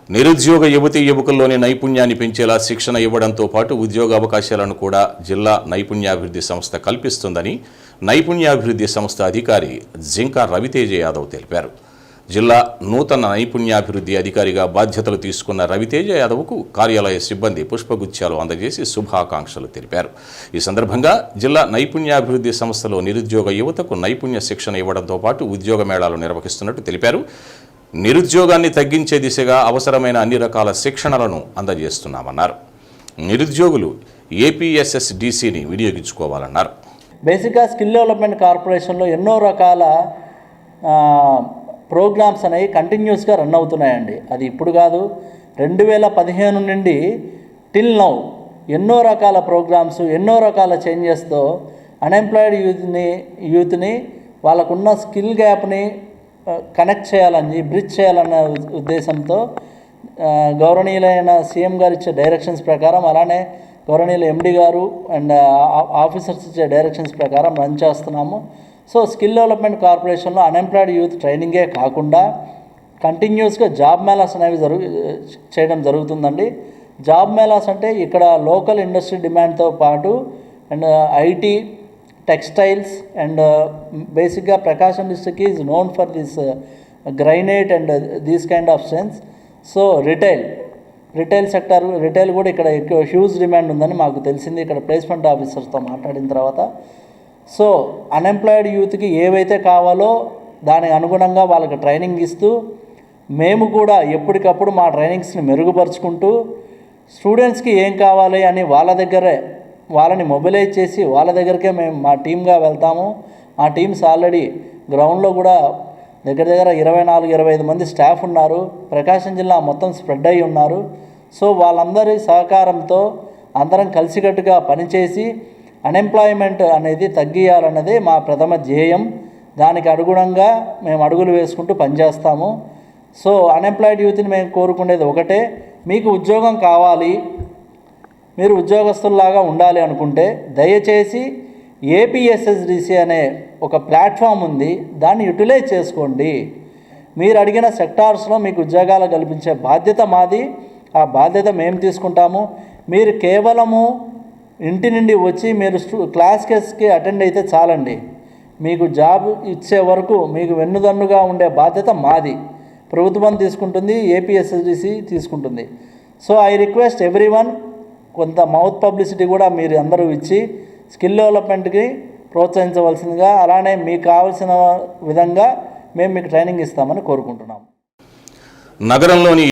నిరుద్యోగ యువతీ యువకుల్లోని నైపుణ్యాన్ని పెంచేలా శిక్షణ ఇవ్వడంతో పాటు ఉద్యోగ అవకాశాలను కూడా జిల్లా నైపుణ్యాభివృద్ధి సంస్థ కల్పిస్తుందని నైపుణ్యాభివృద్ధి సంస్థ అధికారి జింకా రవితేజ యాదవ్ తెలిపారు. జిల్లా నూతన నైపుణ్యాభివృద్ధి అధికారిగా బాధ్యతలు తీసుకున్న రవితేజ యాదవ్కు కార్యాలయ సిబ్బంది పుష్పగుచ్చాలు అందజేసి శుభాకాంక్షలు తెలిపారు. ఈ సందర్భంగా జిల్లా నైపుణ్యాభివృద్ధి సంస్థలో నిరుద్యోగ యువతకు నైపుణ్య శిక్షణ ఇవ్వడంతో పాటు ఉద్యోగ మేళాలు నిర్వహిస్తున్నట్టు తెలిపారు. నిరుద్యోగాన్ని తగ్గించే దిశగా అవసరమైన అన్ని రకాల శిక్షణలను అందజేస్తున్నామన్నారు. నిరుద్యోగులు ఏపీఎస్ఎస్డిసిని వినియోగించుకోవాలన్నారు. బేసిక్గా స్కిల్ డెవలప్మెంట్ కార్పొరేషన్లో ఎన్నో రకాల ప్రోగ్రామ్స్ అనేవి కంటిన్యూస్గా రన్ అవుతున్నాయండి. అది ఇప్పుడు కాదు, 2015 నుండి టిల్ నౌ ఎన్నో రకాల ప్రోగ్రామ్స్, ఎన్నో రకాల చేంజెస్తో అన్ఎంప్లాయిడ్ యూత్ని వాళ్ళకున్న స్కిల్ గ్యాప్ని కనెక్ట్ చేయాలని, బ్రిడ్జ్ చేయాలన్న ఉద్దేశంతో గౌరవనీయులైన సీఎం గారు ఇచ్చే డైరెక్షన్స్ ప్రకారం, అలానే గౌరవనీయుల ఎండి గారు అండ్ ఆఫీసర్స్ ఇచ్చే డైరెక్షన్స్ ప్రకారం రన్ చేస్తున్నాము. సో స్కిల్ డెవలప్మెంట్ కార్పొరేషన్లో అన్ఎంప్లాయిడ్ యూత్ ట్రైనింగే కాకుండా కంటిన్యూస్గా జాబ్ మేళాస్ అనేవి చేయడం జరుగుతుందండి. జాబ్ మేళాస్ అంటే ఇక్కడ లోకల్ ఇండస్ట్రీ డిమాండ్తో పాటు అండ్ ఐటీ, టెక్స్టైల్స్ అండ్ బేసిక్గా Prakasam district is known for this granite and these kind of sense. So retail sector, retail కూడా ఇక్కడ ఎక్కువ హ్యూజ్ డిమాండ్ ఉందని మాకు తెలిసింది ఇక్కడ ప్లేస్మెంట్ ఆఫీసర్స్తో మాట్లాడిన తర్వాత. సో అన్ఎంప్లాయిడ్ యూత్కి ఏవైతే కావాలో దానికి అనుగుణంగా వాళ్ళకి ట్రైనింగ్ ఇస్తూ, మేము కూడా ఎప్పటికప్పుడు మా ట్రైనింగ్స్ని మెరుగుపరుచుకుంటూ స్టూడెంట్స్కి ఏం కావాలి అని వాళ్ళని మొబిలైజ్ చేసి వాళ్ళ దగ్గరికే మేము మా టీమ్గా వెళ్తాము. మా టీమ్స్ ఆల్రెడీ గ్రౌండ్లో కూడా దగ్గర 24-25 మంది స్టాఫ్ ఉన్నారు. ప్రకాశం జిల్లా మొత్తం స్ప్రెడ్ అయి ఉన్నారు. సో వాళ్ళందరి సహకారంతో అందరం కలిసికట్టుగా పనిచేసి అన్ఎంప్లాయ్మెంట్ అనేది తగ్గియాలన్నదే మా ప్రథమ ధ్యేయం. దానికి అనుగుణంగా మేము అడుగులు వేసుకుంటూ పనిచేస్తాము. సో అన్ఎంప్లాయిడ్ యూత్ని మేము కోరుకునేది ఒకటే, మీకు ఉద్యోగం కావాలి, మీరు ఉద్యోగస్తుల్లాగా ఉండాలి అనుకుంటే దయచేసి ఏపీఎస్ఎస్డిసి అనే ఒక ప్లాట్ఫామ్ ఉంది, దాన్ని యూటిలైజ్ చేసుకోండి. మీరు అడిగిన సెక్టార్స్లో మీకు ఉద్యోగాలు కల్పించే బాధ్యత మాది, ఆ బాధ్యత మేము తీసుకుంటాము. మీరు కేవలము ఇంటి నుండి వచ్చి మీరు క్లాస్కి అటెండ్ అయితే చాలండి. మీకు జాబ్ ఇచ్చే వరకు మీకు వెన్నుదన్నుగా ఉండే బాధ్యత మాది, ప్రభుత్వం తీసుకుంటుంది, ఏపీఎస్ఎస్డిసి తీసుకుంటుంది. సో ఐ రిక్వెస్ట్ ఎవ్రీవన్, కొంత మౌత్ పబ్లిసిటీ కూడా మీరు అందరూ ఇచ్చి స్కిల్ డెవలప్మెంట్కి ప్రోత్సహించవలసిందిగా, అలానే మీకు కావాల్సిన విధంగా మేము మీకు ట్రైనింగ్ ఇస్తామని కోరుకుంటున్నాము. నగరంలోని